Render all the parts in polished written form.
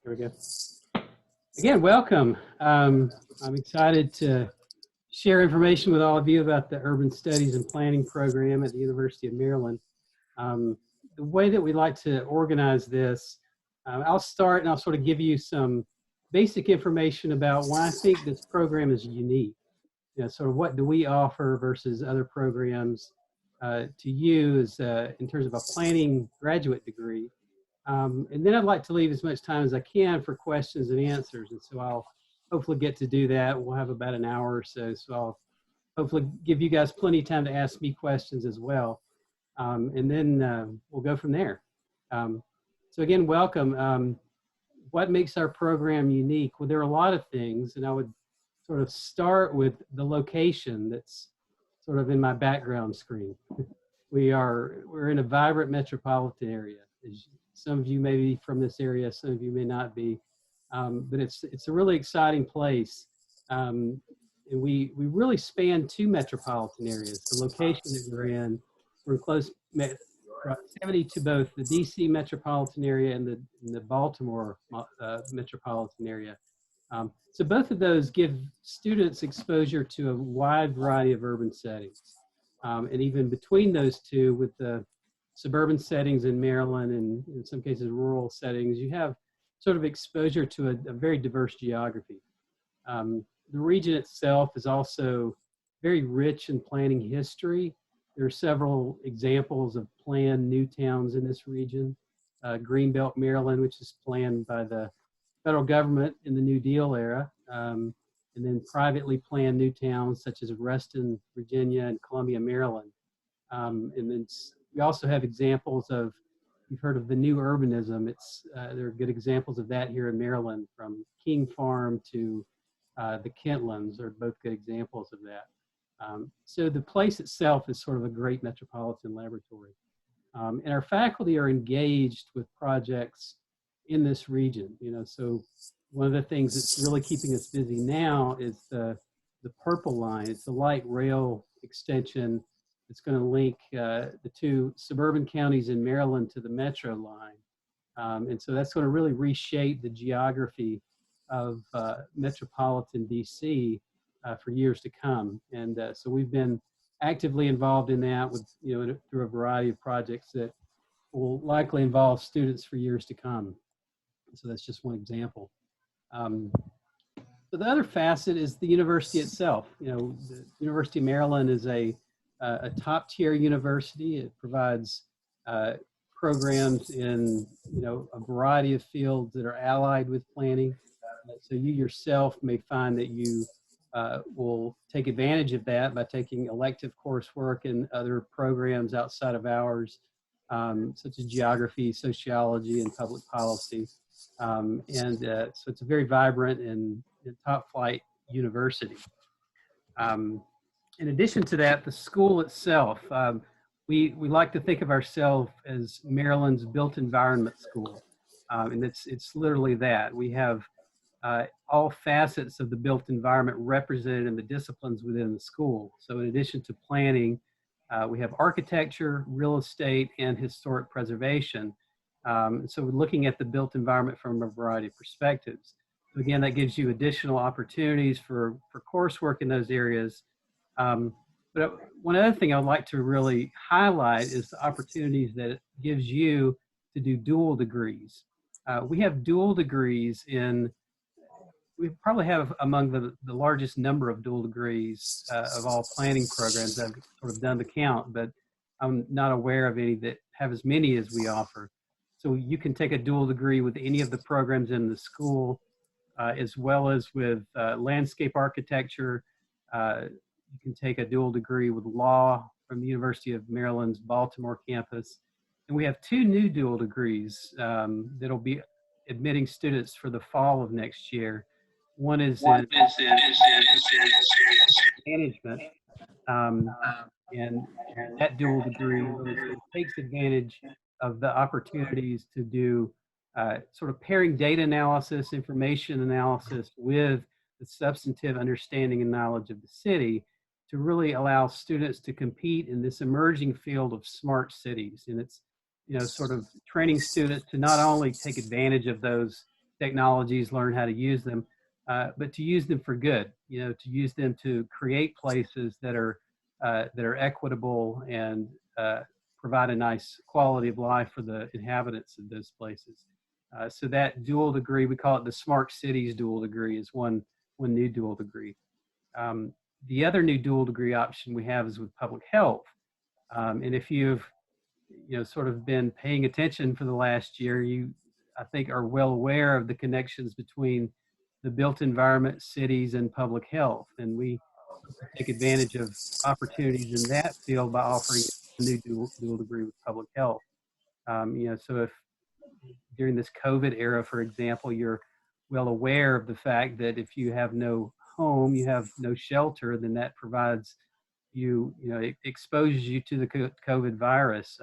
There we go. Again, welcome. I'm excited to share information with all of you about the Urban Studies and Planning program at the University of Maryland. The way that we like to organize this, I'll start and I'll sort of give you some basic information about why I think this program is unique. You know, sort of what do we offer versus other programs to you as, in terms of a planning graduate degree. And then I'd like to leave as much time as I can for questions and answers. And so I'll hopefully get to do that. We'll have about an hour or so. So I'll hopefully give you guys plenty of time to ask me questions as well. And then we'll go from there. So again, welcome. What makes our program unique? Well, there are a lot of things, and I would sort of start with the location that's sort of in my background screen. We're in a vibrant metropolitan area. Some of you may be from this area, some of you may not be, but it's a really exciting place. And we really span two metropolitan areas. The location that we're in, we're close proximity to both the DC metropolitan area and the Baltimore metropolitan area. So both of those give students exposure to a wide variety of urban settings. And even between those two, with the suburban settings in Maryland and in some cases rural settings, you have sort of exposure to a very diverse geography. The region itself is also very rich in planning history. There are several examples of planned new towns in this region. Greenbelt, Maryland, which is planned by the federal government in the New Deal era, and then privately planned new towns such as Reston, Virginia, and Columbia, Maryland. And then we also have examples of, you've heard of the new urbanism. There are good examples of that here in Maryland, from King Farm to the Kentlands are both good examples of that. So the place itself is sort of a great metropolitan laboratory. And our faculty are engaged with projects in this region. You know, so one of the things that's really keeping us busy now is the Purple Line. It's a light rail extension. It's going to link the two suburban counties in Maryland to the Metro line. And so that's going to really reshape the geography of metropolitan DC for years to come. And so we've been actively involved in that with, through a variety of projects that will likely involve students for years to come. So that's just one example. So the other facet is the university itself. You know, the University of Maryland is a top-tier university. It provides programs in, a variety of fields that are allied with planning. So you yourself may find that you will take advantage of that by taking elective coursework and other programs outside of ours, such as geography, sociology, and public policy. So it's a very vibrant and top-flight university. In addition to that, the school itself, we like to think of ourselves as Maryland's built environment school. And it's literally that. We have all facets of the built environment represented in the disciplines within the school. So in addition to planning, we have architecture, real estate, and historic preservation. So we're looking at the built environment from a variety of perspectives. So again, that gives you additional opportunities for coursework in those areas. But one other thing I'd like to really highlight is the opportunities that it gives you to do dual degrees. We have dual degrees we probably have among the largest number of dual degrees of all planning programs. I've sort of done the count, but I'm not aware of any that have as many as we offer. So you can take a dual degree with any of the programs in the school, as well as with landscape architecture. You can take a dual degree with law from the University of Maryland's Baltimore campus. And we have two new dual degrees that'll be admitting students for the fall of next year. One is in management, and that dual degree really takes advantage of the opportunities to do sort of pairing data analysis, information analysis with the substantive understanding and knowledge of the city to really allow students to compete in this emerging field of smart cities. And it's, sort of training students to not only take advantage of those technologies, learn how to use them, but to use them for good, to use them to create places that are equitable and provide a nice quality of life for the inhabitants of those places. So that dual degree, we call it the Smart Cities dual degree, is one new dual degree. The other new dual degree option we have is with public health. And if you've sort of been paying attention for the last year, you, I think, are well aware of the connections between the built environment, cities, and public health. And we take advantage of opportunities in that field by offering a new dual degree with public health. So if during this COVID era, for example, you're well aware of the fact that if you have no home, you have no shelter, then that provides it exposes you to the COVID virus.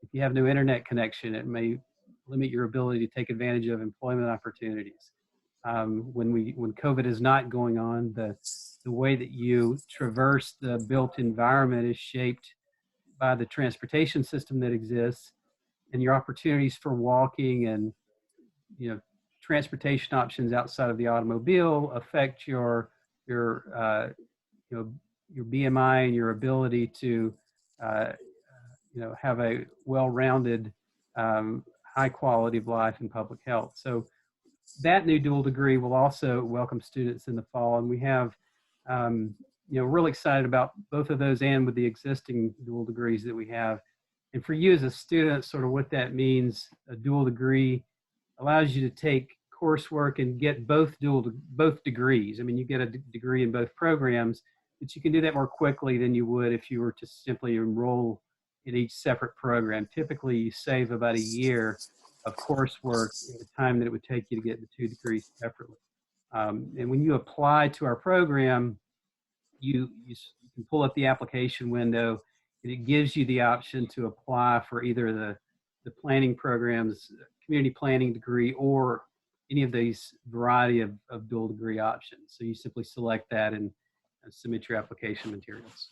If you have no internet connection, it may limit your ability to take advantage of employment opportunities. When COVID is not going on, the way that you traverse the built environment is shaped by the transportation system that exists, and your opportunities for walking and transportation options outside of the automobile affect your BMI and your ability to have a well-rounded high quality of life in public health. So that new dual degree will also welcome students in the fall, and we have really excited about both of those and with the existing dual degrees that we have. And for you as a student, sort of what that means, a dual degree allows you to take coursework and get both degrees. I mean, you get a degree in both programs, but you can do that more quickly than you would if you were to simply enroll in each separate program. Typically, you save about a year of coursework in the time that it would take you to get the two degrees separately. And when you apply to our program, you can pull up the application window, and it gives you the option to apply for either the planning programs, community planning degree, or any of these variety of dual degree options. So you simply select that and submit your application materials.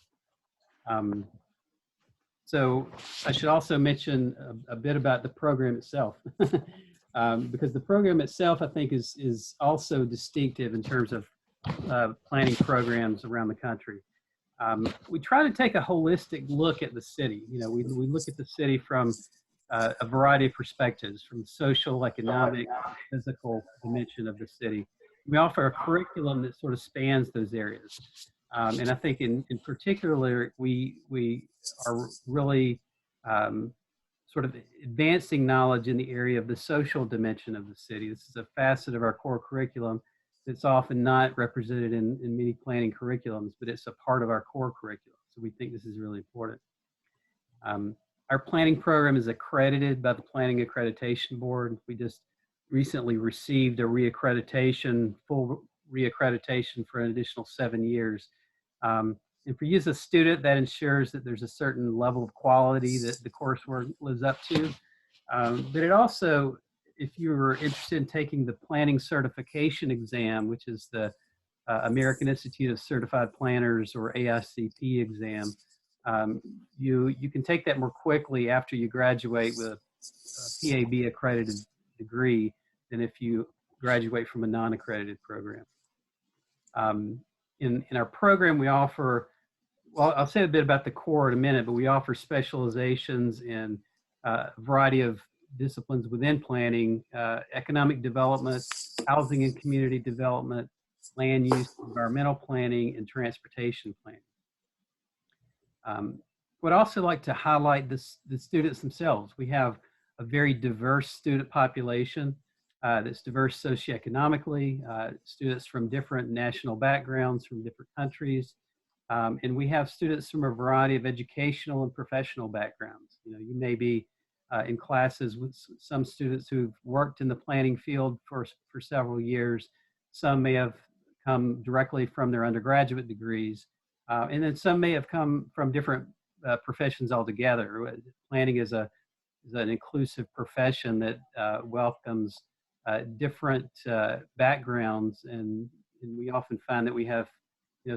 So I should also mention a bit about the program itself, because the program itself, I think, is also distinctive in terms of planning programs around the country. We try to take a holistic look at the city. We look at the city from a variety of perspectives, from social, economic, physical dimension of the city. We offer a curriculum that sort of spans those areas. And I think in particular, we are really sort of advancing knowledge in the area of the social dimension of the city. This is a facet of our core curriculum that's often not represented in many planning curriculums, but it's a part of our core curriculum. So we think this is really important. Our planning program is accredited by the Planning Accreditation Board. We just recently received a full reaccreditation for an additional 7 years. And for you as a student, that ensures that there's a certain level of quality that the coursework lives up to. But it also, if you're interested in taking the planning certification exam, which is the American Institute of Certified Planners, or AICP exam, you can take that more quickly after you graduate with a PAB accredited degree than if you graduate from a non-accredited program. In our program, we offer, well, I'll say a bit about the core in a minute, but we offer specializations in a variety of disciplines within planning: economic development, housing and community development, land use, environmental planning, and transportation planning. Would also like to highlight the students themselves. We have a very diverse student population that's diverse socioeconomically, students from different national backgrounds, from different countries, and we have students from a variety of educational and professional backgrounds. You may be in classes with some students who've worked in the planning field for several years. Some may have come directly from their undergraduate degrees, and then some may have come from different professions altogether. Planning is an inclusive profession that welcomes different backgrounds, and we often find that we have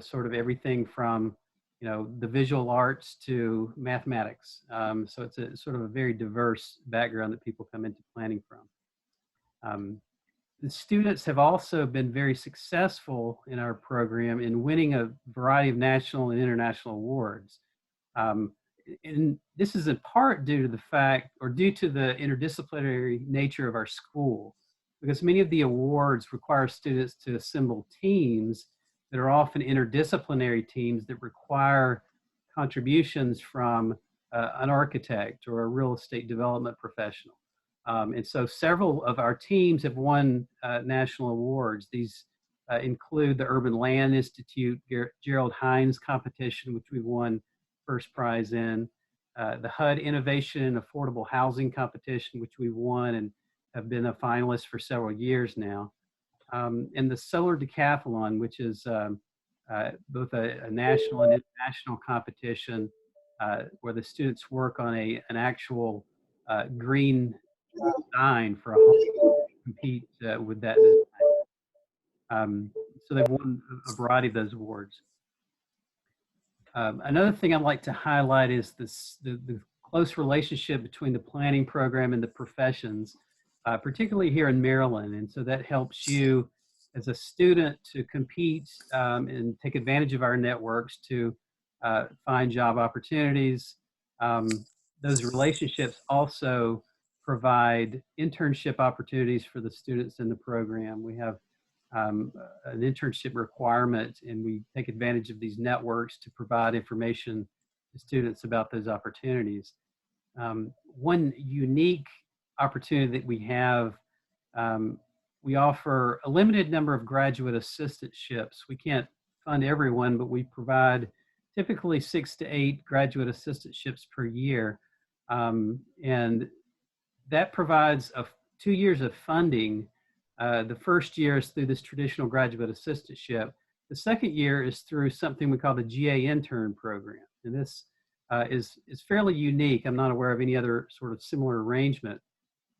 sort of everything from the visual arts to mathematics. So it's a sort of a very diverse background that people come into planning from. the students have also been very successful in our program in winning a variety of national and international awards. Um, and this is in part due to the fact, or due to the interdisciplinary nature of our school, because many of the awards require students to assemble teams that are often interdisciplinary teams that require contributions from an architect or a real estate development professional. And so several of our teams have won national awards. These include the Urban Land Institute Gerald Hines competition, which we won first prize in, the HUD Innovation and Affordable Housing competition, which we won and have been a finalist for several years now, and the Solar Decathlon, which is both a national and international competition where the students work on an actual green design for a home to compete with that design. So they've won a variety of those awards. Another thing I'd like to highlight is the close relationship between the planning program and the professions, particularly here in Maryland. And so that helps you as a student to compete and take advantage of our networks to find job opportunities. Those relationships also provide internship opportunities for the students in the program. We have an internship requirement, and we take advantage of these networks to provide information to students about those opportunities. One unique opportunity that we have, we offer a limited number of graduate assistantships. We can't fund everyone, but we provide typically 6 to 8 graduate assistantships per year. And that provides 2 years of funding. The first year is through this traditional graduate assistantship. The second year is through something we call the GA intern program. And this is fairly unique. I'm not aware of any other sort of similar arrangement.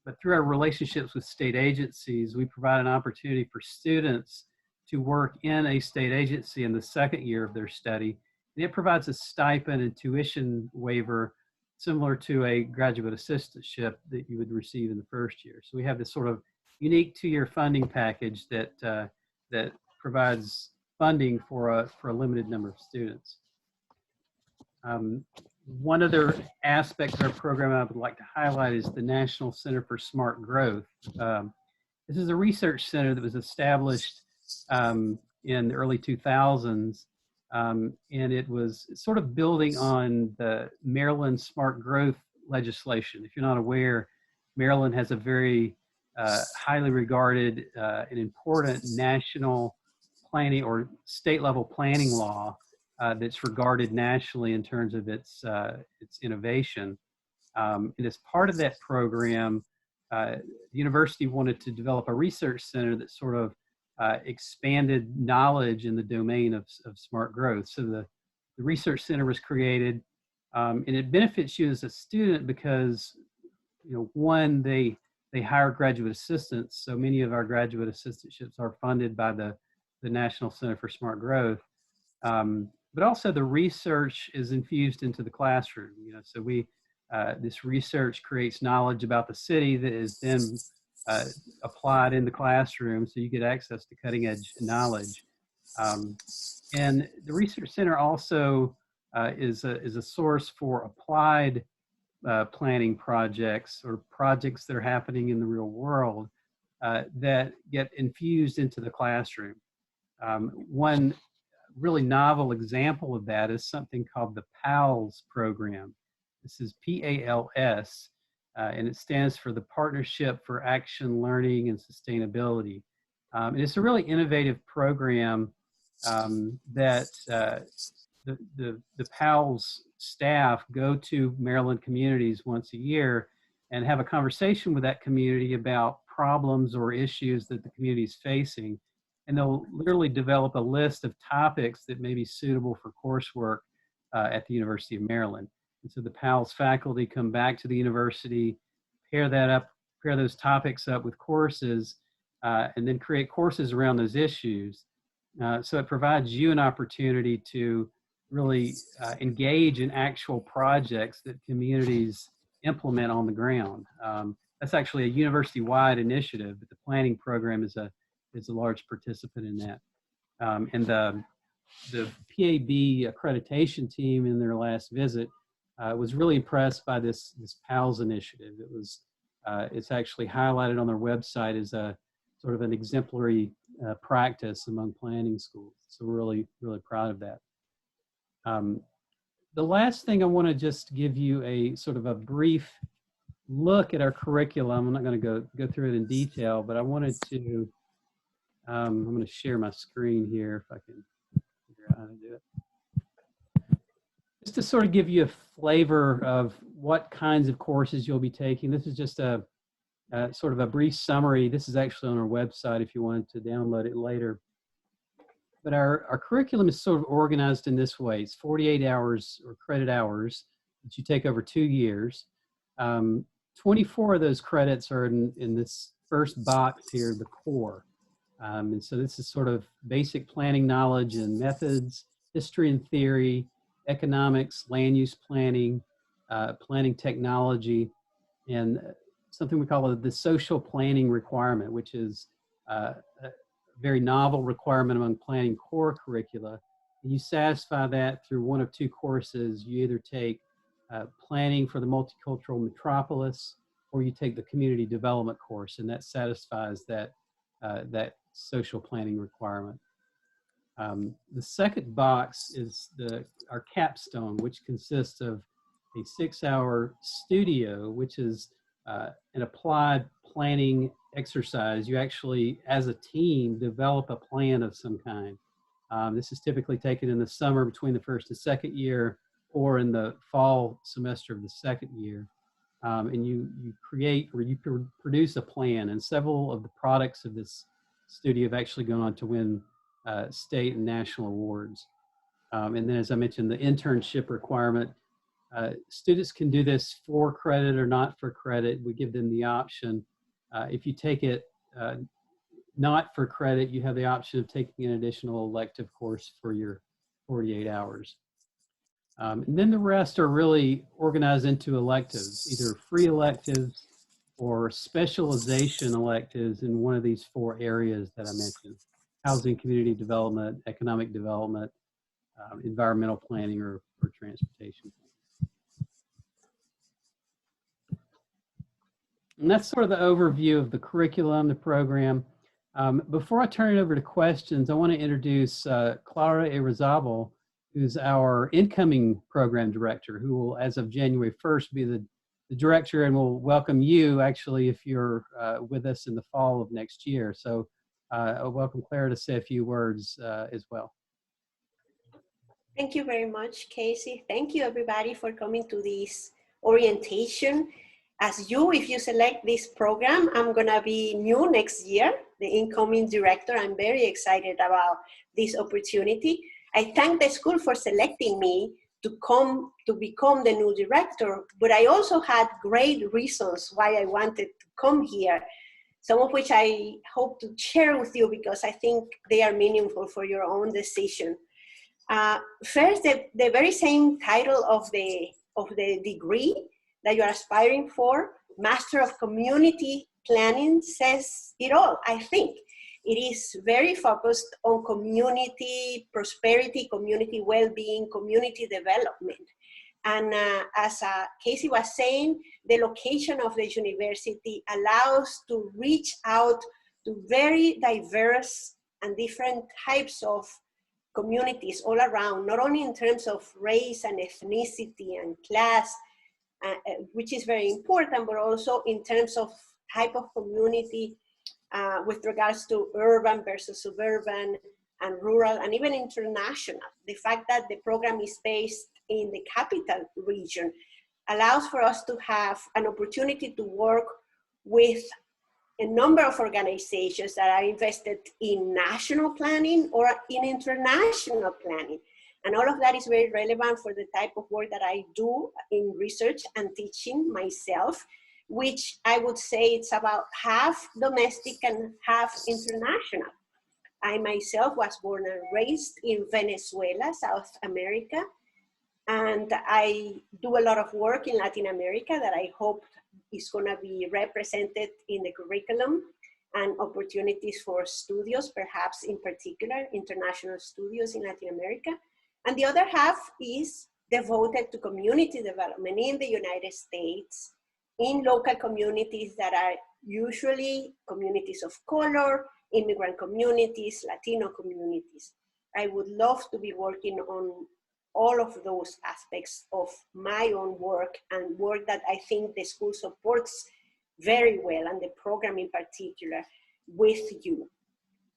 But through our relationships with state agencies, we provide an opportunity for students to work in a state agency in the second year of their study. And it provides a stipend and tuition waiver similar to a graduate assistantship that you would receive in the first year. So we have this sort of unique 2-year funding package that that provides funding for a limited number of students. One other aspect of our program I would like to highlight is the National Center for Smart Growth. This is a research center that was established in the early 2000s, and it was sort of building on the Maryland Smart Growth legislation. If you're not aware, Maryland has a very highly regarded and important national planning or state level planning law that's regarded nationally in terms of its innovation. And as part of that program, the university wanted to develop a research center that sort of expanded knowledge in the domain of smart growth. So the research center was created, and it benefits you as a student because, you know, one, they hire graduate assistants. So many of our graduate assistantships are funded by the National Center for Smart Growth. But also the research is infused into the classroom. You know, so this research creates knowledge about the city that is then applied in the classroom, so you get access to cutting edge knowledge. And the research center also is a source for applied planning projects or projects that are happening in the real world that get infused into the classroom. One really novel example of that is something called the PALS program. This is PALS, and it stands for the Partnership for Action, Learning, and Sustainability. And it's a really innovative program that the PALS staff go to Maryland communities once a year and have a conversation with that community about problems or issues that the community is facing. And they'll literally develop a list of topics that may be suitable for coursework at the University of Maryland. And so the PALS faculty come back to the university, pair those topics up with courses, and then create courses around those issues. So it provides you an opportunity to really engage in actual projects that communities implement on the ground. That's actually a university-wide initiative, but the planning program is a large participant in that. And the PAB accreditation team in their last visit was really impressed by this PALS initiative. It's actually highlighted on their website as a sort of an exemplary practice among planning schools. So we're really, really proud of that. The last thing I want to just give you a sort of a brief look at our curriculum. I'm not going to go through it in detail, but I wanted to, I'm going to share my screen here if I can figure out how to do it. Just to sort of give you a flavor of what kinds of courses you'll be taking. This is just a sort of a brief summary. This is actually on our website if you wanted to download it later. But our curriculum is sort of organized in this way. It's 48 hours or credit hours that you take over 2 years. 24 of those credits are in this first box here, the core. And so this is sort of basic planning knowledge and methods, history and theory, economics, land use planning, planning technology, and something we call the social planning requirement, which is a very novel requirement among planning core curricula. And you satisfy that through one of 2 courses. You either take planning for the multicultural metropolis, or you take the community development course, and that satisfies that social planning requirement. The second box is our capstone, which consists of a 6-hour studio, which is an applied planning exercise. You actually, as a team, develop a plan of some kind. This is typically taken in the summer between the first and second year, or in the fall semester of the second year. And you create, or you produce a plan, and several of the products of this studio have actually gone on to win state and national awards. And then, as I mentioned, the internship requirement. Students can do this for credit or not for credit. We give them the option. If you take it not for credit, you have the option of taking an additional elective course for your 48 hours. And then the rest are really organized into electives, either free electives or specialization electives in one of these 4 areas that I mentioned: housing, community development, economic development, environmental planning, or transportation. And that's sort of the overview of the curriculum, the program. Before I turn it over to questions, I want to introduce Clara Erizabal, who's our incoming program director, who will, as of January 1st, be the director, and will welcome you, actually, if you're with us in the fall of next year. So I welcome Clara to say a few words as well. Thank you very much, Casey. Thank you, everybody, for coming to this orientation. If you select this program, I'm going to be new next year, the incoming director. I'm very excited about this opportunity. I thank the school for selecting me to become the new director, but I also had great reasons why I wanted to come here, some of which I hope to share with you because I think they are meaningful for your own decision. First, the very same title of the degree that you're aspiring for, Master of Community Planning, says it all, I think. It is very focused on community prosperity, community well-being, community development. And as Casey was saying, the location of the university allows to reach out to very diverse and different types of communities all around, not only in terms of race and ethnicity and class, which is very important, but also in terms of type of community with regards to urban versus suburban and rural and even international. The fact that the program is based in the capital region allows for us to have an opportunity to work with a number of organizations that are invested in national planning or in international planning. And all of that is very relevant for the type of work that I do in research and teaching myself, which I would say it's about half domestic and half international. I myself was born and raised in Venezuela, South America, and I do a lot of work in Latin America that I hope is going to be represented in the curriculum. and opportunities for studios, perhaps in particular, international studios in Latin America. And the other half is devoted to community development in the United States, in local communities that are usually communities of color, immigrant communities, Latino communities. I would love to be working on all of those aspects of my own work and work that I think the school supports very well, and the program in particular, with you.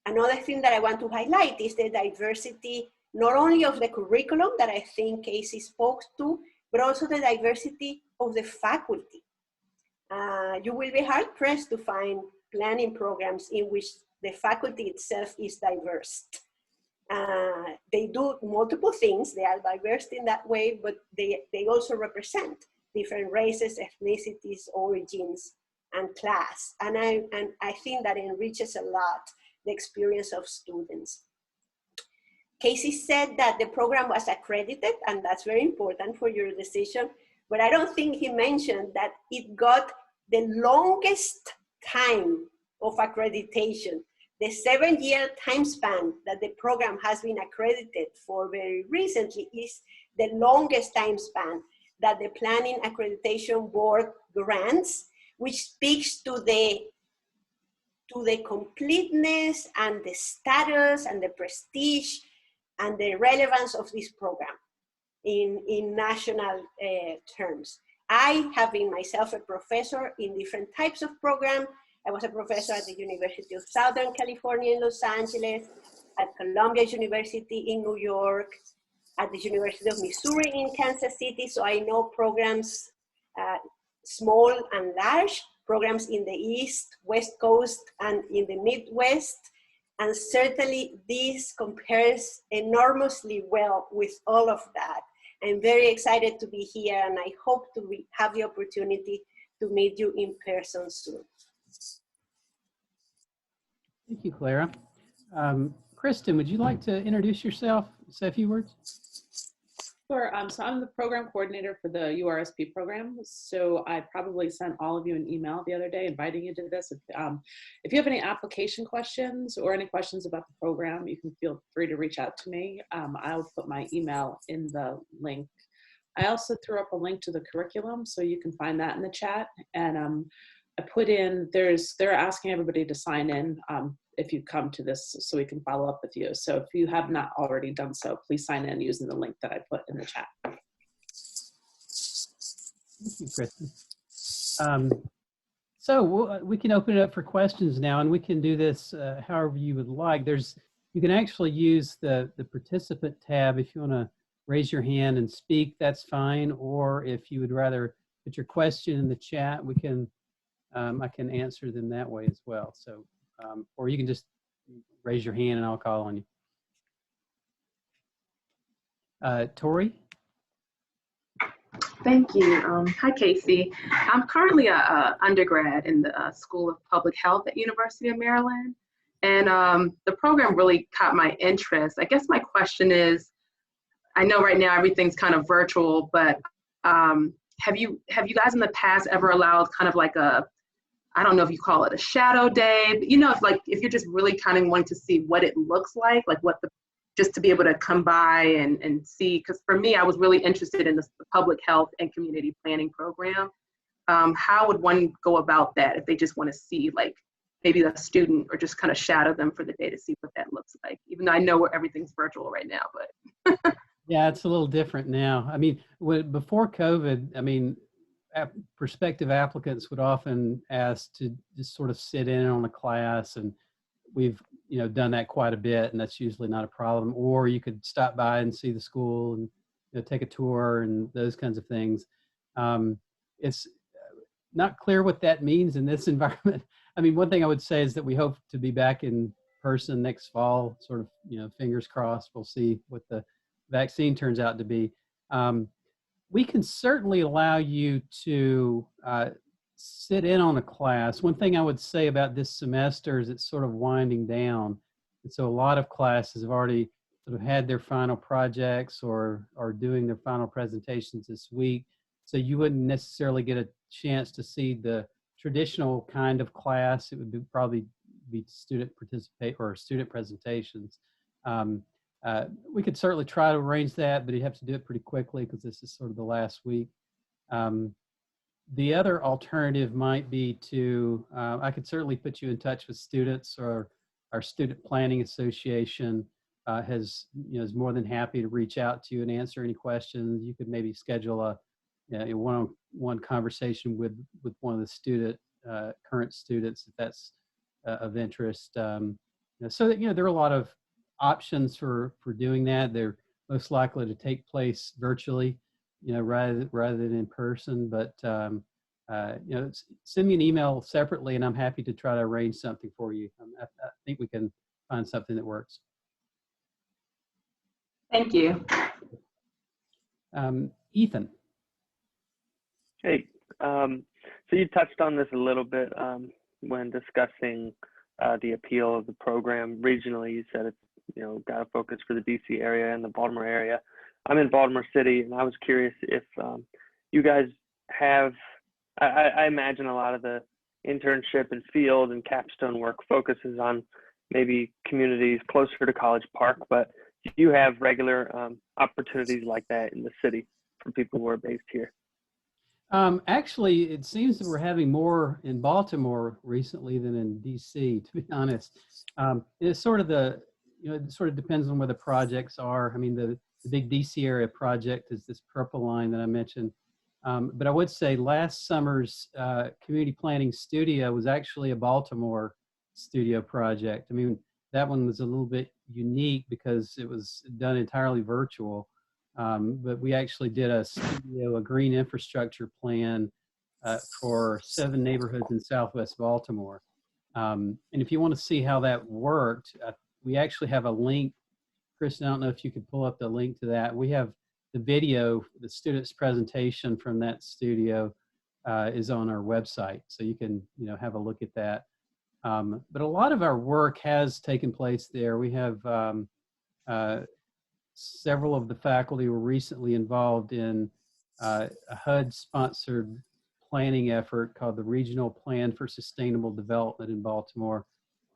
Another thing that I want to highlight is the diversity, not only of the curriculum that I think Casey spoke to, but also the diversity of the faculty. You will be hard pressed to find planning programs in which the faculty itself is diverse. They do multiple things, they are diverse in that way, but they also represent different races, ethnicities, origins, and class. And I think that enriches a lot the experience of students. Casey said that the program was accredited, and that's very important for your decision, but I don't think he mentioned that it got the longest time of accreditation. The 7-year time span that the program has been accredited for very recently is the longest time span that the Planning Accreditation Board grants, which speaks to the completeness and the status and the prestige and the relevance of this program in national terms. I have been myself a professor in different types of programs. I was a professor at the University of Southern California in Los Angeles, at Columbia University in New York, at the University of Missouri in Kansas City. So I know programs, small and large, programs in the East, West Coast, and in the Midwest. And certainly this compares enormously well with all of that. I'm very excited to be here, and I hope to have the opportunity to meet you in person soon. Thank you, Clara. Kristen, would you like to introduce yourself, say a few words? Sure. So I'm the program coordinator for the URSP program. So I probably sent all of you an email the other day inviting you to this. If you have any application questions or any questions about the program, you can feel free to reach out to me. I'll put my email in the link. I also threw up a link to the curriculum, so you can find that in the chat. And I put in, they're asking everybody to sign in if you come to this so we can follow up with you. So if you have not already done so, please sign in using the link that I put in the chat. Thank you, Kristen. So we can open it up for questions now, and we can do this however you would like. You can actually use the participant tab if you want to raise your hand and speak, that's fine. Or if you would rather put your question in the chat, we can I can answer them that way as well. So, or you can just raise your hand and I'll call on you. Tori? Thank you. Hi, Casey. I'm currently an undergrad in the School of Public Health at University of Maryland. And the program really caught my interest. I guess my question is, I know right now everything's kind of virtual, but have you guys in the past ever allowed kind of like a, I don't know if you call it a shadow day, but if you're just really kind of wanting to see what it looks like just to be able to come by and see, because for me, I was really interested in the public health and community planning program. How would one go about that if they just want to see maybe the student or just kind of shadow them for the day to see what that looks like, even though I know everything's virtual right now, but. Yeah, it's a little different now. I mean, before COVID, I mean, prospective applicants would often ask to just sort of sit in on a class, and we've done that quite a bit, and that's usually not a problem. Or you could stop by and see the school and take a tour and those kinds of things. It's not clear what that means in this environment. I mean, one thing I would say is that we hope to be back in person next fall, sort of, fingers crossed. We'll see what the vaccine turns out to be. We can certainly allow you to sit in on a class. One thing I would say about this semester is it's sort of winding down. And so a lot of classes have already sort of had their final projects or are doing their final presentations this week. So you wouldn't necessarily get a chance to see the traditional kind of class. It would be probably be student participate or student presentations. We could certainly try to arrange that, but you'd have to do it pretty quickly because this is sort of the last week. The other alternative might be to, I could certainly put you in touch with students, or our Student Planning Association is more than happy to reach out to you and answer any questions. You could maybe schedule a one-on-one conversation with one of the current students if that's of interest. So that, there are a lot of options for doing that. They're most likely to take place virtually, rather than in person. But send me an email separately, and I'm happy to try to arrange something for you. I think we can find something that works. Thank you. Ethan. Hey, so you touched on this a little bit when discussing the appeal of the program regionally. You said it's got a focus for the DC area and the Baltimore area. I'm in Baltimore City, and I was curious if you guys have, I imagine a lot of the internship and field and capstone work focuses on maybe communities closer to College Park, but do you have regular opportunities like that in the city for people who are based here? Actually, it seems that we're having more in Baltimore recently than in DC, to be honest. It's sort of it sort of depends on where the projects are. I mean, the big DC area project is this purple line that I mentioned. But I would say last summer's community planning studio was actually a Baltimore studio project. I mean, that one was a little bit unique because it was done entirely virtual. But we actually did a green infrastructure plan for 7 neighborhoods in Southwest Baltimore. And if you want to see how that worked, we actually have a link. Kristen, I don't know if you could pull up the link to that. We have the video, the student's presentation from that studio is on our website. So you can, have a look at that. But a lot of our work has taken place there. We have several of the faculty were recently involved in a HUD-sponsored planning effort called the Regional Plan for Sustainable Development in Baltimore.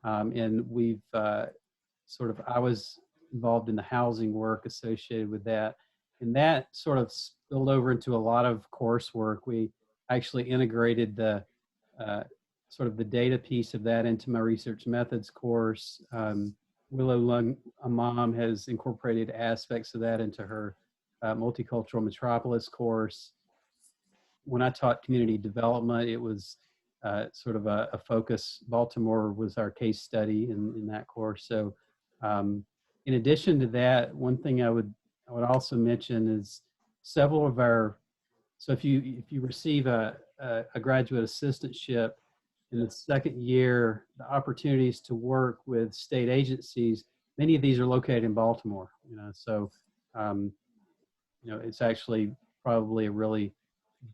And we've I was involved in the housing work associated with that. And that sort of spilled over into a lot of coursework. We actually integrated the the data piece of that into my research methods course. Willow Lung Imam has incorporated aspects of that into her multicultural metropolis course. When I taught community development, it was sort of a focus. Baltimore was our case study in that course. So in addition to that, one thing I would also mention is several of our, so if you receive a graduate assistantship in the second year, the opportunities to work with state agencies, many of these are located in Baltimore, so it's actually probably a really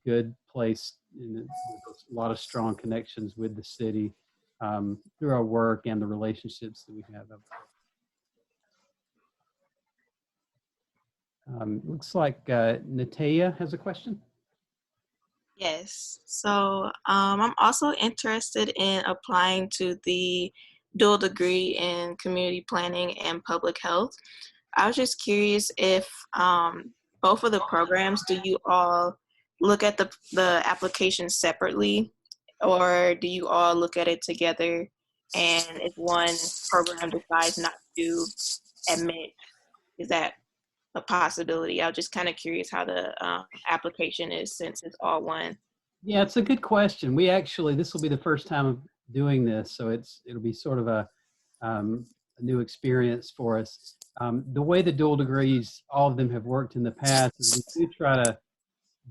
good place, a lot of strong connections with the city through our work and the relationships that we have. Looks like Natea has a question. Yes, so I'm also interested in applying to the dual degree in community planning and public health. I was just curious if both of the programs, do you all look at the application separately, or do you all look at it together? And if one program decides not to admit, is that a possibility? I was just kind of curious how the application is, since it's all one. Yeah, it's a good question. We actually, this will be the first time of doing this, so it'll be sort of a new experience for us. The way the dual degrees, all of them have worked in the past, is we do try to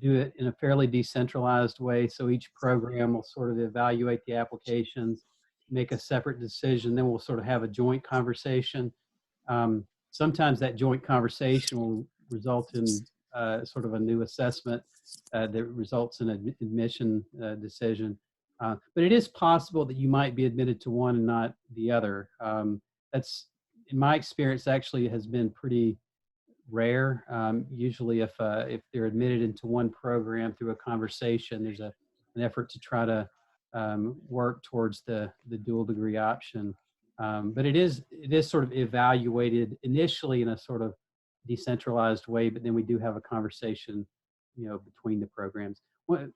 do it in a fairly decentralized way. So each program will sort of evaluate the applications, make a separate decision, then we'll sort of have a joint conversation. Sometimes that joint conversation will result in sort of a new assessment that results in an admission decision. But it is possible that you might be admitted to one and not the other. That's, in my experience, actually has been pretty rare. Usually if they're admitted into one program through a conversation, there's an effort to try to work towards the dual degree option. But it is sort of evaluated initially in a sort of decentralized way, but then we do have a conversation, between the programs.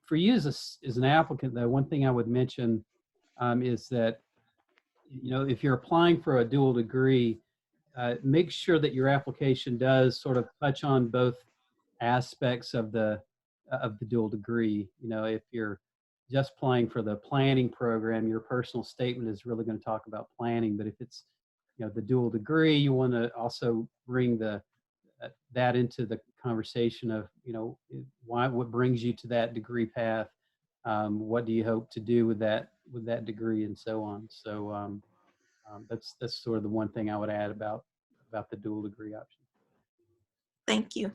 For you as an applicant, though, one thing I would mention is that, if you're applying for a dual degree, make sure that your application does sort of touch on both aspects of the dual degree. If you're just applying for the planning program, your personal statement is really going to talk about planning. But if it's the dual degree, you want to also bring that into the conversation of what brings you to that degree path, what do you hope to do with that degree, and so on. So that's sort of the one thing I would add about the dual degree option. Thank you.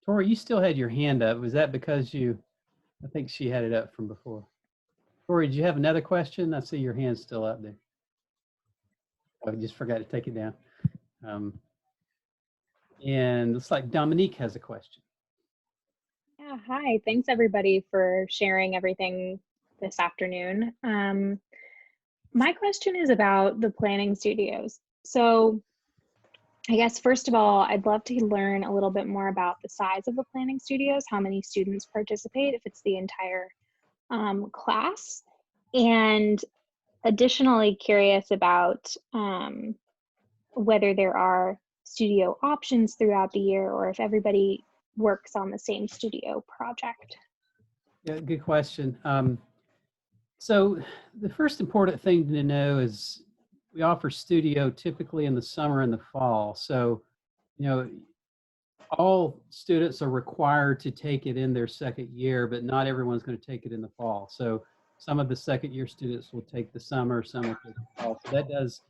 Tori, you still had your hand up. Was that because I think she had it up from before. Tori, did you have another question? I see your hand's still up there. I just forgot to take it down. And looks like Dominique has a question. Yeah, hi. Thanks everybody for sharing everything this afternoon. My question is about the planning studios. So I guess first of all, I'd love to learn a little bit more about the size of the planning studios, how many students participate, if it's the entire class, and additionally curious about whether there are studio options throughout the year or if everybody works on the same studio project. Yeah, good question. So the first important thing to know is we offer studio typically in the summer and the fall. So, all students are required to take it in their second year, but not everyone's going to take it in the fall. So some of the second year students will take the summer, some will take the fall. So that does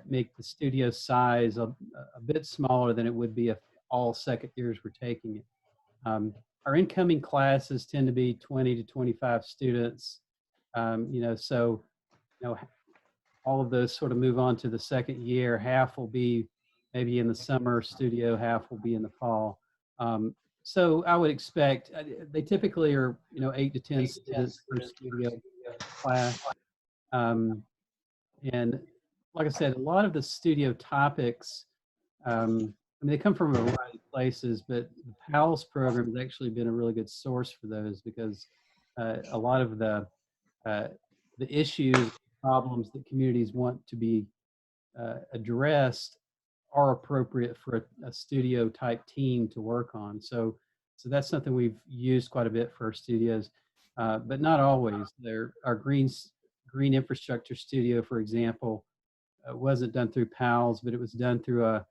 make the studio size a bit smaller than it would be if all second years were taking it. Our incoming classes tend to be 20 to 25 students. So all of those sort of move on to the second year. Half will be maybe in the summer studio, half will be in the fall. So I would expect they typically are 8 to 10 students per studio class. And like I said, a lot of the studio topics, they come from a variety of places, but the PALS program has actually been a really good source for those because a lot of the issues, problems that communities want to be addressed are appropriate for a studio type team to work on. So that's something we've used quite a bit for our studios, but not always. Our green infrastructure studio, for example, wasn't done through PALS, but it was done through a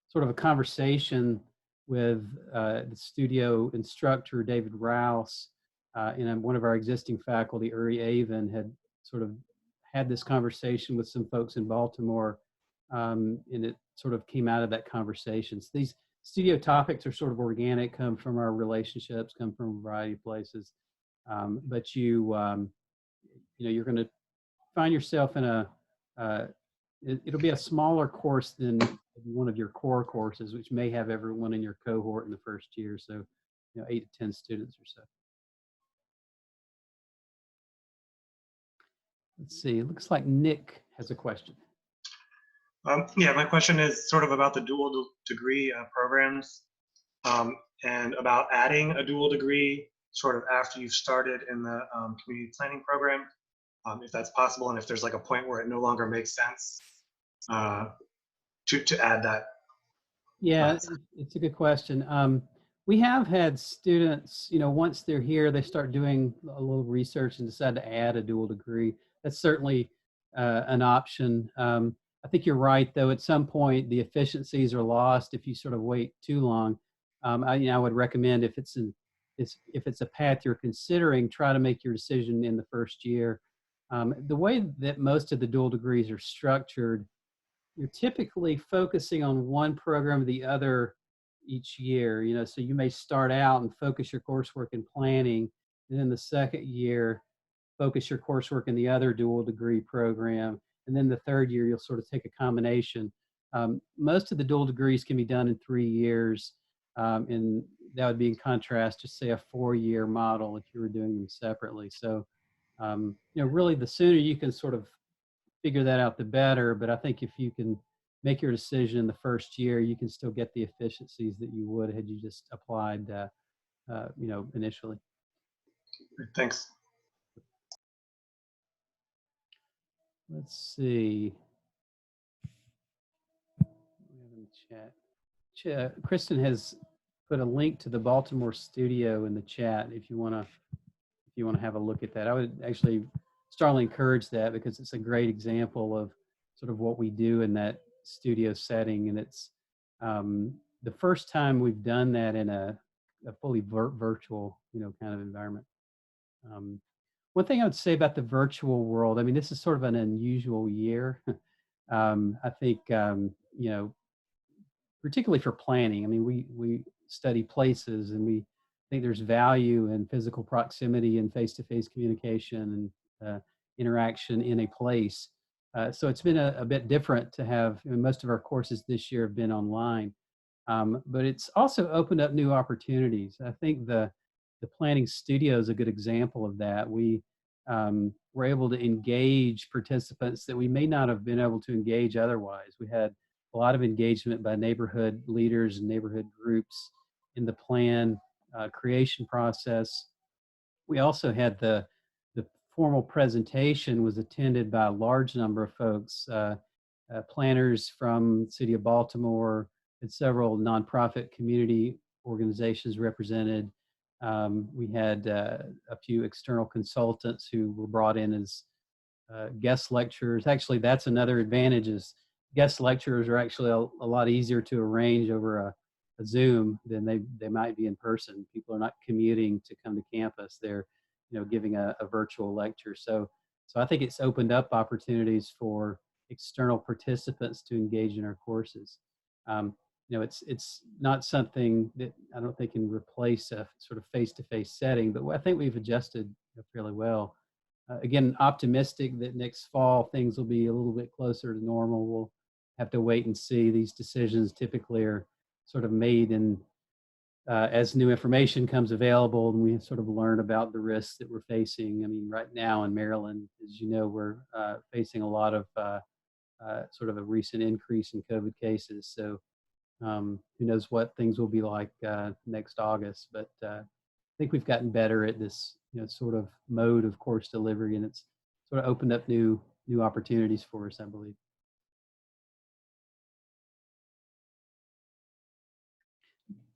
sort of a conversation with the studio instructor, David Rouse, and one of our existing faculty, Uri Avon, had sort of had this conversation with some folks in Baltimore, and it sort of came out of that conversation. So these studio topics are sort of organic, come from our relationships, come from a variety of places. But you're going to find yourself in it'll be a smaller course than one of your core courses, which may have everyone in your cohort in the first year. So, 8 to 10 students or so. Let's see, it looks like Nick has a question. Yeah, my question is sort of about the dual degree programs and about adding a dual degree sort of after you've started in the community planning program, if that's possible, and if there's like a point where it no longer makes sense to add that. Yeah, it's a good question. We have had students, once they're here, they start doing a little research and decide to add a dual degree. That's certainly an option. I think you're right, though. At some point, the efficiencies are lost if you sort of wait too long. I would recommend if it's a path you're considering, try to make your decision in the first year. The way that most of the dual degrees are structured, you're typically focusing on one program or the other each year. So you may start out and focus your coursework in planning, and then the second year, focus your coursework in the other dual degree program. And then the third year, you'll sort of take a combination. Most of the dual degrees can be done in 3 years. And that would be in contrast to, say, a 4-year model if you were doing them separately. So, really the sooner you can sort of figure that out, the better. But I think if you can make your decision in the first year, you can still get the efficiencies that you would had you just applied, initially. Thanks. Let's see. We have in the chat. Kristen has put a link to the Baltimore Studio in the chat if you want to have a look at that. I would actually strongly encourage that because it's a great example of sort of what we do in that studio setting, and it's the first time we've done that in a fully virtual, kind of environment. One thing I would say about the virtual world, I mean, this is sort of an unusual year. I think, particularly for planning. I mean, we study places, and we think there's value in physical proximity and face-to-face communication and interaction in a place. So it's been a bit different to have, most of our courses this year have been online, but it's also opened up new opportunities. I think the planning studio is a good example of that. We were able to engage participants that we may not have been able to engage otherwise. We had a lot of engagement by neighborhood leaders and neighborhood groups in the plan creation process. We also had the formal presentation was attended by a large number of folks, planners from the city of Baltimore, and several nonprofit community organizations represented. We had a few external consultants who were brought in as guest lecturers. Actually, that's another advantage is guest lecturers are actually a lot easier to arrange over a Zoom than they might be in person. People are not commuting to come to campus. They're giving a virtual lecture. So I think it's opened up opportunities for external participants to engage in our courses. It's not something that I don't think can replace a sort of face-to-face setting, but I think we've adjusted fairly well. Again, optimistic that next fall things will be a little bit closer to normal. We'll have to wait and see. These decisions typically are sort of made in as new information comes available, and we sort of learn about the risks that we're facing. I mean, right now in Maryland, as you know, we're facing a lot of sort of a recent increase in COVID cases. So who knows what things will be like next August, but I think we've gotten better at this sort of mode of course delivery, and it's sort of opened up new opportunities for us, I believe.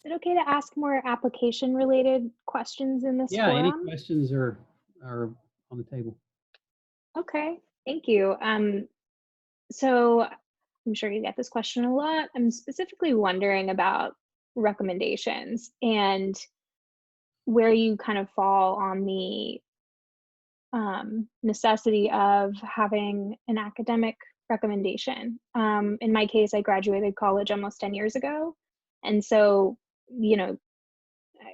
Is it okay to ask more application related questions in this Yeah, any forum? questions are on the table. Okay, thank you. So I'm sure you get this question a lot. I'm specifically wondering about recommendations and where you kind of fall on the necessity of having an academic recommendation. In my case, I graduated college almost 10 years ago. And so,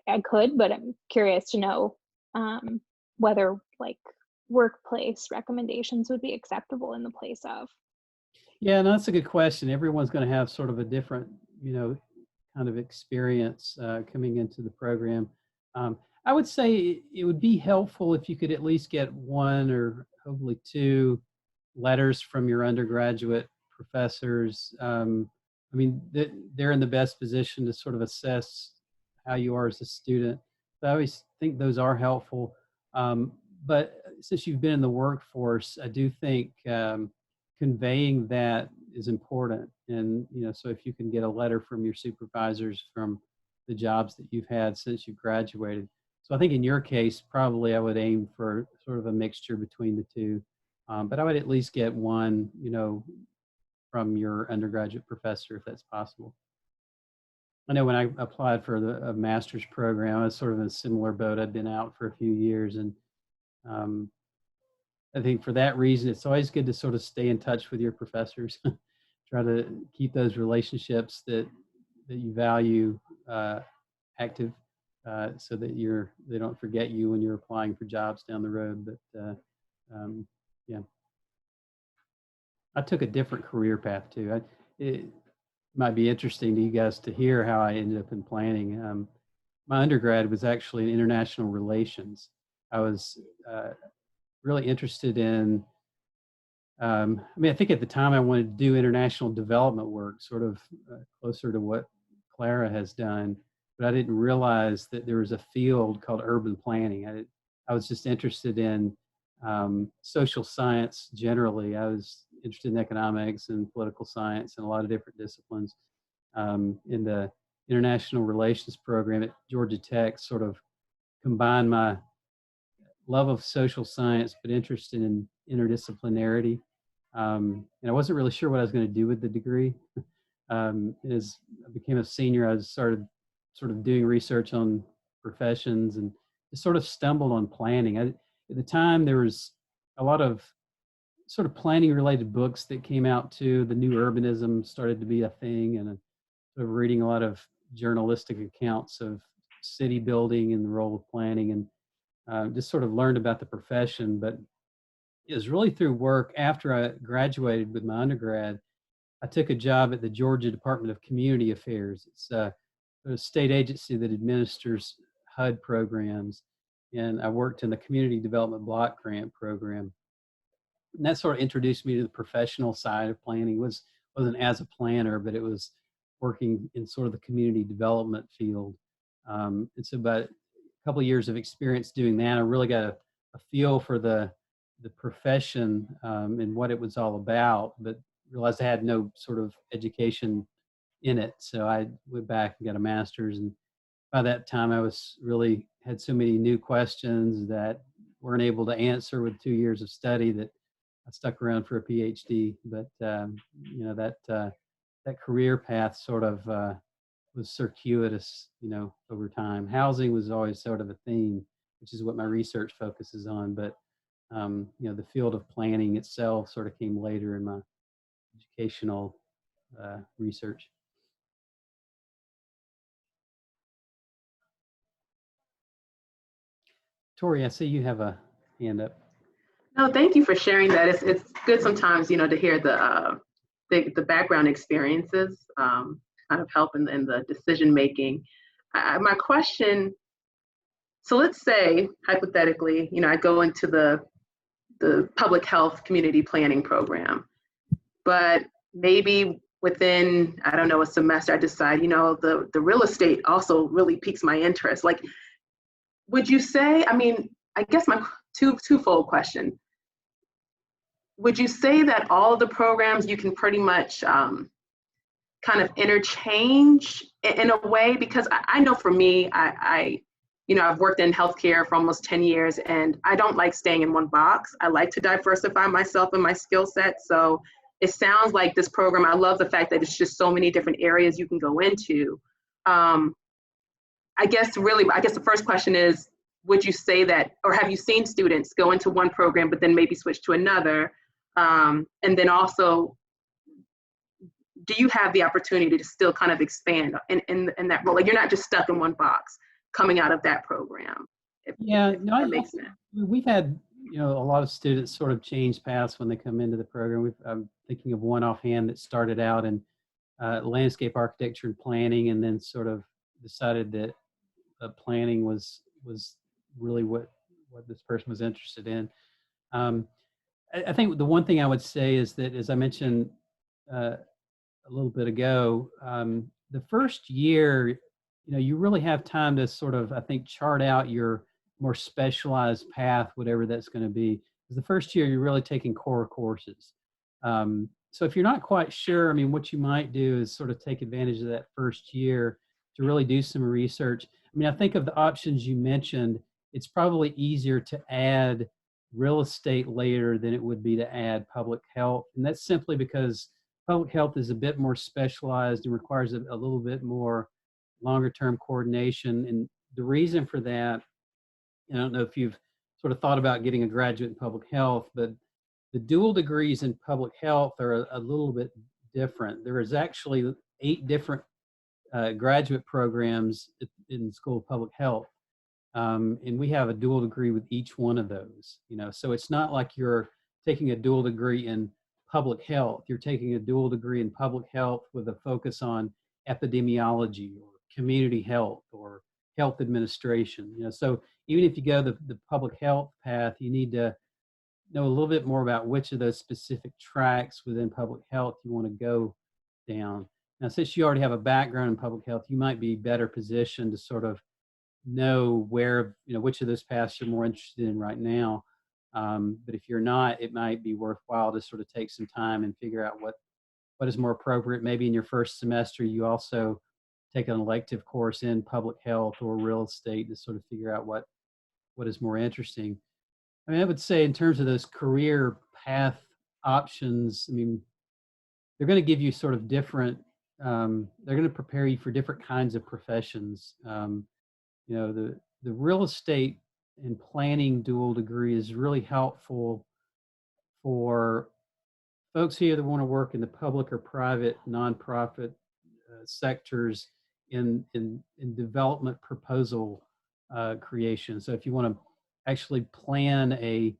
I could, but I'm curious to know whether like workplace recommendations would be acceptable in the place of. Yeah, no, that's a good question. Everyone's going to have sort of a different, kind of experience coming into the program. I would say it would be helpful if you could at least get one or hopefully two letters from your undergraduate professors. I mean, they're in the best position to sort of assess how you are as a student. So I always think those are helpful. But since you've been in the workforce, I do think conveying that is important. And, so if you can get a letter from your supervisors from the jobs that you've had since you graduated. So I think in your case, probably I would aim for sort of a mixture between the two. But I would at least get one, from your undergraduate professor if that's possible. I know when I applied for a master's program, I was sort of in a similar boat. I'd been out for a few years, and I think for that reason, it's always good to sort of stay in touch with your professors. Try to keep those relationships that you value active, so that they don't forget you when you're applying for jobs down the road. But yeah, I took a different career path too. It might be interesting to you guys to hear how I ended up in planning. my undergrad was actually in international relations. I was really interested in, I mean, I think at the time I wanted to do international development work, sort of closer to what Clara has done, but I didn't realize that there was a field called urban planning. I was just interested in social science generally. I was interested in economics and political science and a lot of different disciplines. In the international relations program at Georgia Tech, sort of combined my love of social science, but interested in interdisciplinarity. And I wasn't really sure what I was going to do with the degree. As I became a senior, I started sort of doing research on professions and just sort of stumbled on planning. At the time, there was a lot of sort of planning related books that came out too. The new urbanism started to be a thing, and sort of reading a lot of journalistic accounts of city building and the role of planning, and just sort of learned about the profession. But it was really through work after I graduated with my undergrad. I took a job at the Georgia Department of Community Affairs. It's a state agency that administers HUD programs, and I worked in the Community Development Block Grant program. And that sort of introduced me to the professional side of planning. Wasn't as a planner, but it was working in sort of the community development field. And so about a couple of years of experience doing that, I really got a feel for the profession and what it was all about, but realized I had no sort of education in it. So I went back and got a master's, and by that time I was really had so many new questions that weren't able to answer with 2 years of study that I stuck around for a PhD. But you know, that career path sort of was circuitous, you know, over time. Housing was always sort of a theme, which is what my research focuses on. But you know, the field of planning itself sort of came later in my educational research. Tori, I see you have a hand up. No, thank you for sharing that. It's good sometimes, you know, to hear the background experiences kind of help in the decision making. My question, so let's say hypothetically, you know, I go into the public health community planning program, but maybe within, I don't know, a semester, I decide, you know, the real estate also really piques my interest. Like, would you say, I mean, I guess my twofold question. Would you say that all of the programs you can pretty much kind of interchange in a way? Because I know for me, you know, I've worked in healthcare for almost 10 years, and I don't like staying in one box. I like to diversify myself and my skill set. So it sounds like this program, I love the fact that it's just so many different areas you can go into. I guess the first question is, would you say that, or have you seen students go into one program but then maybe switch to another? And then also, do you have the opportunity to still kind of expand in that role? Like, you're not just stuck in one box coming out of that program. If that makes sense. We've had, you know, a lot of students sort of change paths when they come into the program. I'm thinking of one offhand that started out in landscape architecture and planning, and then sort of decided that planning was really what this person was interested in. I think the one thing I would say is that, as I mentioned a little bit ago, the first year, you know, you really have time to sort of, I think, chart out your more specialized path, whatever that's going to be. Because the first year, you're really taking core courses. So if you're not quite sure, I mean, what you might do is sort of take advantage of that first year to really do some research. I mean, I think of the options you mentioned, it's probably easier to add real estate later than it would be to add public health. And that's simply because public health is a bit more specialized and requires a little bit more longer term coordination. And the reason for that, I don't know if you've sort of thought about getting a graduate in public health, but the dual degrees in public health are a little bit different. There is actually 8 different graduate programs in the School of Public Health. And we have a dual degree with each one of those, you know, so it's not like you're taking a dual degree in public health. You're taking a dual degree in public health with a focus on epidemiology or community health or health administration. So even if you go the public health path, you need to know a little bit more about which of those specific tracks within public health you want to go down. Now, since you already have a background in public health, you might be better positioned to sort of know where, which of those paths you're more interested in right now. But if you're not, it might be worthwhile to sort of take some time and figure out what is more appropriate. Maybe in your first semester, you also take an elective course in public health or real estate to sort of figure out what is more interesting. I mean, I would say in terms of those career path options, I mean, they're going to give you sort of different, they're going to prepare you for different kinds of professions. The real estate and planning dual degree is really helpful for folks who either want to work in the public or private nonprofit sectors in development proposal creation. So if you want to actually plan a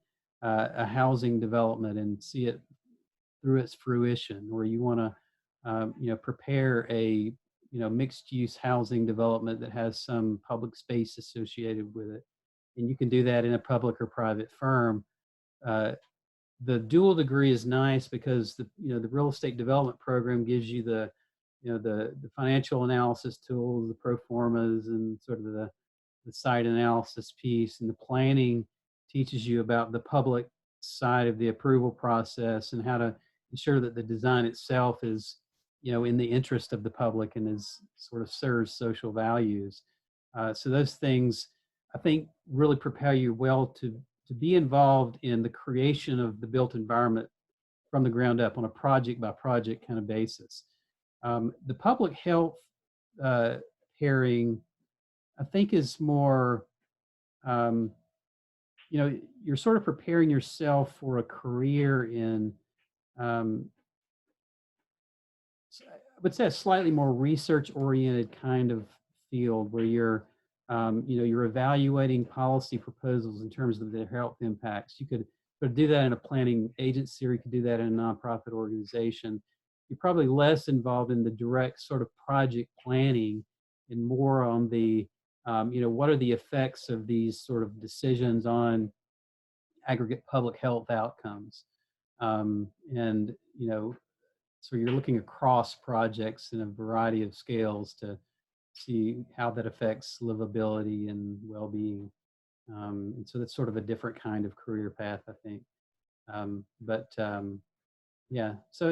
housing development and see it through its fruition, or you want to prepare a mixed use housing development that has some public space associated with it, and you can do that in a public or private firm. The dual degree is nice because the real estate development program gives you the financial analysis tools, the pro formas, and sort of the site analysis piece, and the planning teaches you about the public side of the approval process and how to ensure that the design itself is in the interest of the public and is sort of serves social values. So those things, I think, really prepare you well to be involved in the creation of the built environment from the ground up on a project by project kind of basis. The public health pairing, I think, is more, you're sort of preparing yourself for a career in, I would say, a slightly more research-oriented kind of field where you're evaluating policy proposals in terms of their health impacts. You could do that in a planning agency, or you could do that in a nonprofit organization. You're probably less involved in the direct sort of project planning and more on the, what are the effects of these sort of decisions on aggregate public health outcomes. So you're looking across projects in a variety of scales to see how that affects livability and well-being. And so that's sort of a different kind of career path, I think. Yeah, so,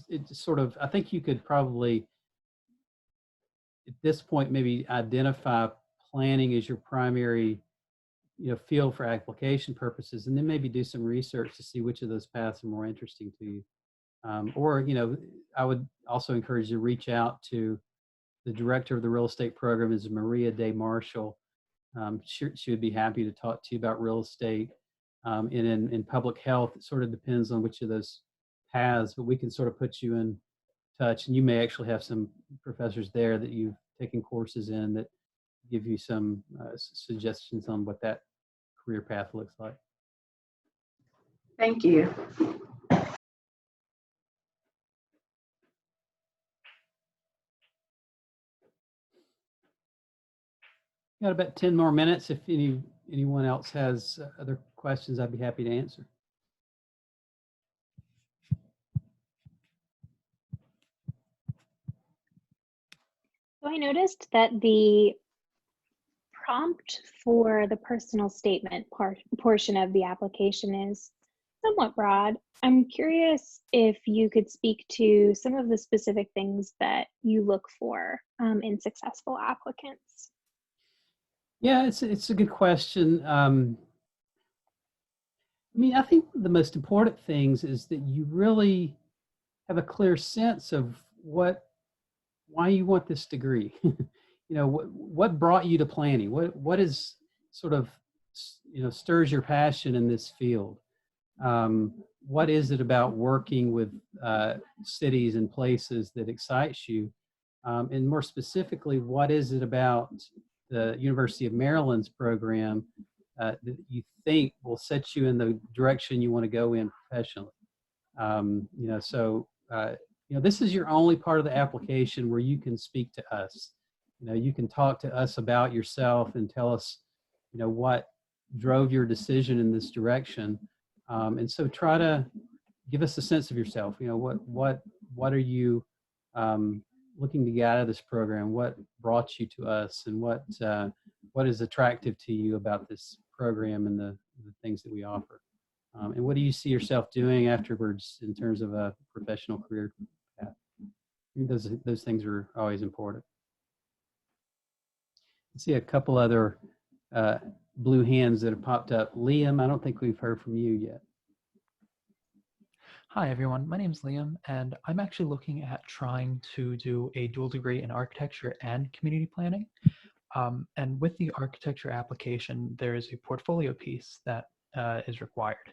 it's sort of, I think you could probably, at this point, maybe identify planning as your primary, field for application purposes, and then maybe do some research to see which of those paths are more interesting to you. Or, I would also encourage you to reach out to the director of the real estate program, is Maria Day Marshall. She would be happy to talk to you about real estate. And in public health, it sort of depends on which of those paths, but we can sort of put you in touch, and you may actually have some professors there that you've taken courses in that give you some suggestions on what that career path looks like. Thank you. Got about 10 more minutes. If anyone else has other questions, I'd be happy to answer. So I noticed that the prompt for the personal statement portion of the application is somewhat broad. I'm curious if you could speak to some of the specific things that you look for in successful applicants. Yeah, it's a good question. I mean, I think the most important things is that you really have a clear sense of why you want this degree. What brought you to planning? What is sort of, stirs your passion in this field? What is it about working with cities and places that excites you? And more specifically, what is it about the University of Maryland's program that you think will set you in the direction you want to go in professionally? This is your only part of the application where you can speak to us. You know, you can talk to us about yourself and tell us, you know, what drove your decision in this direction. And so try to give us a sense of yourself. You know, what are you looking to get out of this program? What brought you to us, and what is attractive to you about this program and the things that we offer? And what do you see yourself doing afterwards in terms of a professional career path? I think those things are always important. I see a couple other blue hands that have popped up. Liam, I don't think we've heard from you yet. Hi, everyone. My name is Liam, and I'm actually looking at trying to do a dual degree in architecture and community planning. And with the architecture application, there is a portfolio piece that is required.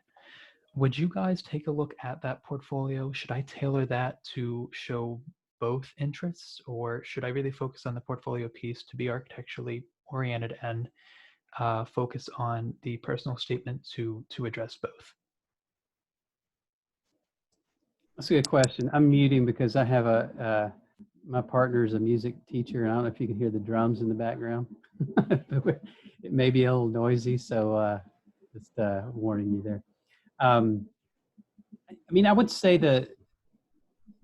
Would you guys take a look at that portfolio? Should I tailor that to show both interests, or should I really focus on the portfolio piece to be architecturally oriented and focus on the personal statement to address both? That's a good question. I'm muting because I have my partner is a music teacher, and I don't know if you can hear the drums in the background. It may be a little noisy, so just warning you there. I mean, I would say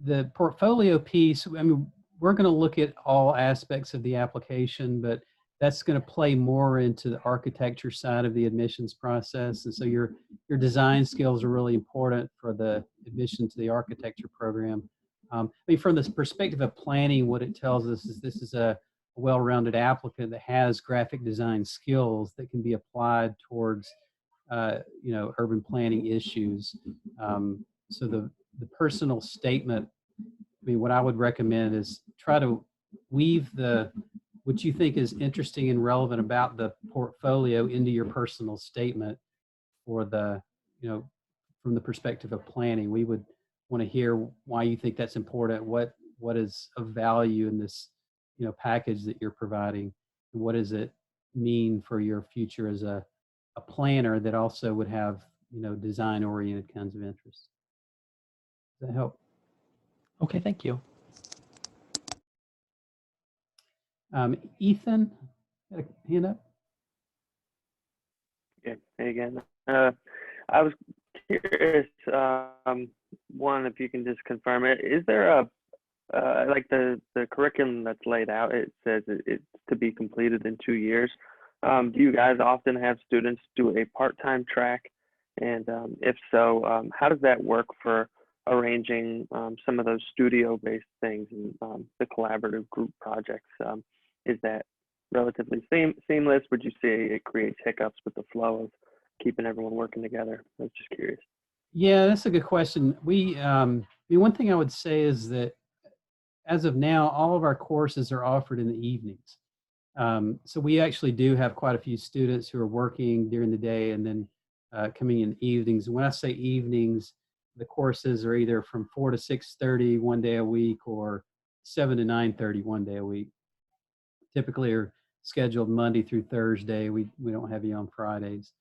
the portfolio piece, I mean, we're going to look at all aspects of the application, but that's going to play more into the architecture side of the admissions process. And so your design skills are really important for the admission to the architecture program. I mean, from this perspective of planning, what it tells us is this is a well-rounded applicant that has graphic design skills that can be applied towards, you know, urban planning issues. So the personal statement, I mean, what I would recommend is try to weave what you think is interesting and relevant about the portfolio into your personal statement for the, you know, from the perspective of planning. We would want to hear why you think that's important. What is of value in this, you know, package that you're providing? And what does it mean for your future as a planner that also would have, you know, design oriented kinds of interests? Does that help? Okay, thank you. Ethan, had a hand up? Yeah, hey again. I was curious, one, if you can just confirm it, is there a, like the curriculum that's laid out, it says it's to be completed in 2 years. Do you guys often have students do a part-time track? And if so, how does that work for arranging some of those studio-based things and the collaborative group projects? Is that relatively seamless? Would you say it creates hiccups with the flow of keeping everyone working together? I was just curious. Yeah, that's a good question. I mean, one thing I would say is that as of now, all of our courses are offered in the evenings. So we actually do have quite a few students who are working during the day and then coming in evenings. And when I say evenings, the courses are either from 4 to 6:30 one day a week or 7 to 9:30 one day a week. Typically are scheduled Monday through Thursday. We don't have you on Fridays.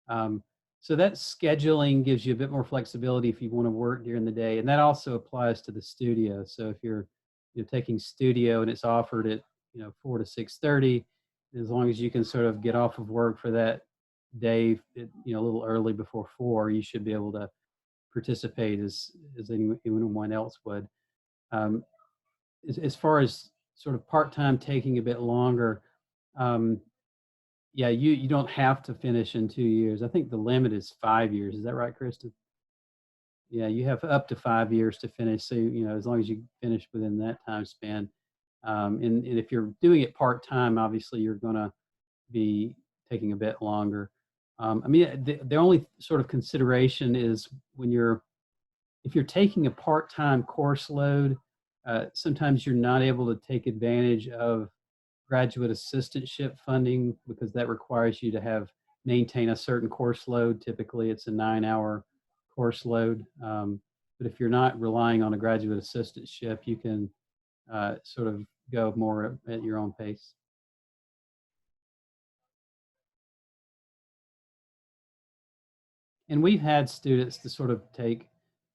So that scheduling gives you a bit more flexibility if you want to work during the day. And that also applies to the studio. So if you're taking studio and it's offered at 4 to 6:30, as long as you can sort of get off of work for that day a little early before 4, you should be able to participate as anyone else would. As far as sort of part-time taking a bit longer, yeah, you don't have to finish in 2 years. I think the limit is 5 years. Is that right, Kristen? Yeah, you have up to 5 years to finish. So, as long as you finish within that time span. And if you're doing it part-time, obviously you're going to be taking a bit longer. I mean, the only sort of consideration is if you're taking a part-time course load, sometimes you're not able to take advantage of graduate assistantship funding because that requires you to maintain a certain course load. Typically it's a 9-hour course load. But if you're not relying on a graduate assistantship, you can sort of go more at your own pace. And we've had students to sort of take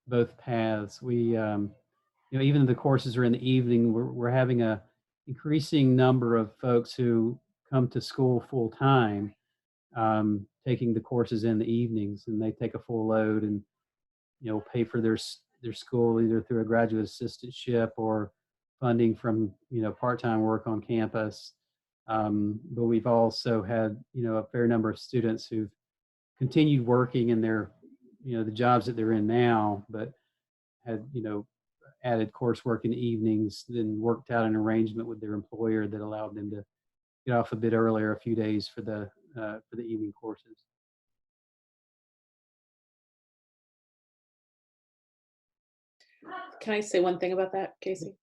both paths. We, even if the courses are in the evening, we're having a increasing number of folks who come to school full time, taking the courses in the evenings, and they take a full load and pay for their school either through a graduate assistantship or funding from part-time work on campus. But we've also had a fair number of students who've continued working in their the jobs that they're in now, but had added coursework in the evenings, then worked out an arrangement with their employer that allowed them to get off a bit earlier, a few days for the evening courses. Can I say one thing about that, Casey?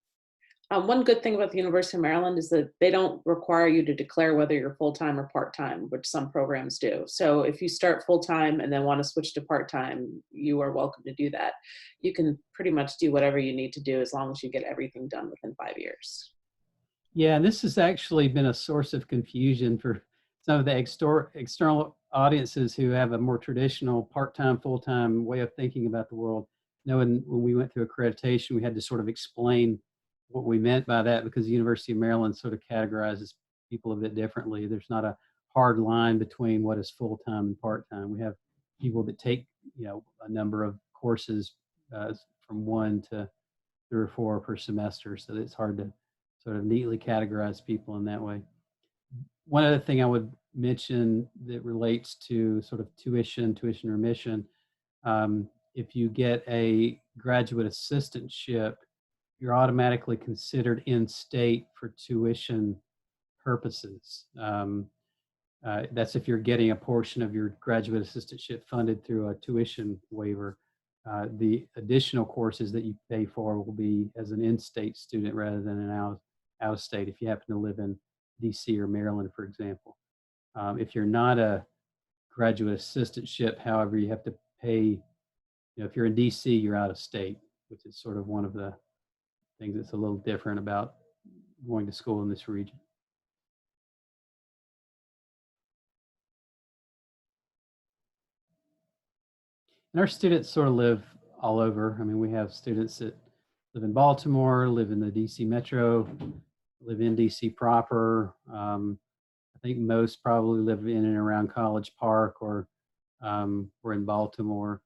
One good thing about the University of Maryland is that they don't require you to declare whether you're full-time or part-time, which some programs do. So if you start full-time and then want to switch to part-time, you are welcome to do that. You can pretty much do whatever you need to do as long as you get everything done within 5 years. Yeah, and this has actually been a source of confusion for some of the external audiences who have a more traditional part-time, full-time way of thinking about the world. When we went through accreditation, we had to sort of explain what we meant by that, because the University of Maryland sort of categorizes people a bit differently. There's not a hard line between what is full-time and part-time. We have people that take a number of courses from 1 to 3 or 4 per semester, so it's hard to sort of neatly categorize people in that way. One other thing I would mention that relates to sort of tuition remission, if you get a graduate assistantship, you're automatically considered in state for tuition purposes. That's if you're getting a portion of your graduate assistantship funded through a tuition waiver. The additional courses that you pay for will be as an in-state student rather than an out-of-state, if you happen to live in DC or Maryland, for example. If you're not a graduate assistantship, however, you have to pay, if you're in DC, you're out of state, which is sort of one of the things that's a little different about going to school in this region. And our students sort of live all over. I mean, we have students that live in Baltimore, live in the DC metro, live in DC proper. I think most probably live in and around College Park or in Baltimore.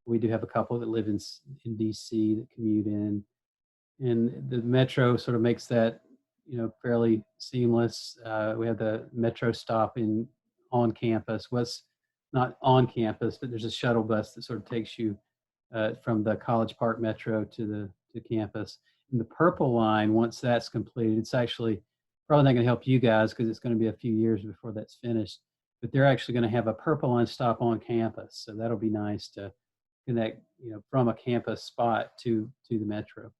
We do have a couple that live in DC that commute in. And the metro sort of makes that, fairly seamless. We have the metro stop on campus. What's not on campus, but there's a shuttle bus that sort of takes you from the College Park metro to campus. And the purple line, once that's completed, it's actually probably not going to help you guys because it's going to be a few years before that's finished. But they're actually going to have a purple line stop on campus, so that'll be nice to connect, from a campus spot to the metro.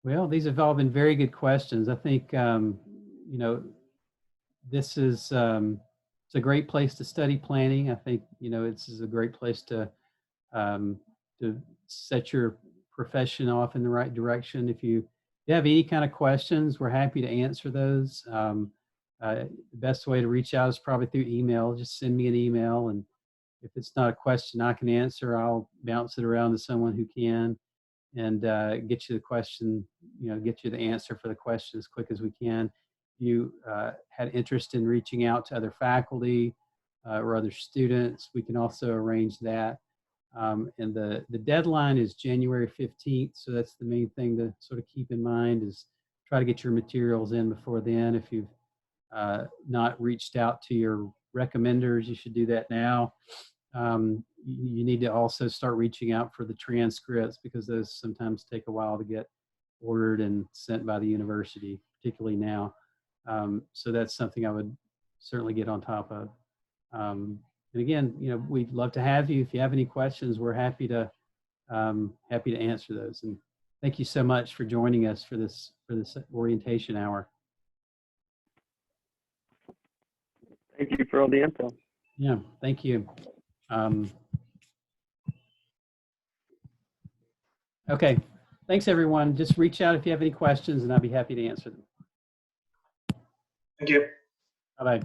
Well, these have all been very good questions. I think, this is it's a great place to study planning. I think, this is a great place to set your profession off in the right direction. If you have any kind of questions, we're happy to answer those. The best way to reach out is probably through email. Just send me an email, and if it's not a question I can answer, I'll bounce it around to someone who can, and get you the question, get you the answer for the question as quick as we can. You had interest in reaching out to other faculty or other students, we can also arrange that. And the deadline is January 15th, so that's the main thing to sort of keep in mind, is try to get your materials in before then. If you've not reached out to your recommenders, you should do that now. You need to also start reaching out for the transcripts, because those sometimes take a while to get ordered and sent by the university, particularly now. So that's something I would certainly get on top of. And again, we'd love to have you. If you have any questions, we're happy to answer those. And thank you so much for joining us for this orientation hour. Thank you for all the info. Yeah, thank you. Okay, thanks everyone. Just reach out if you have any questions and I'll be happy to answer them. Thank you. Bye-bye.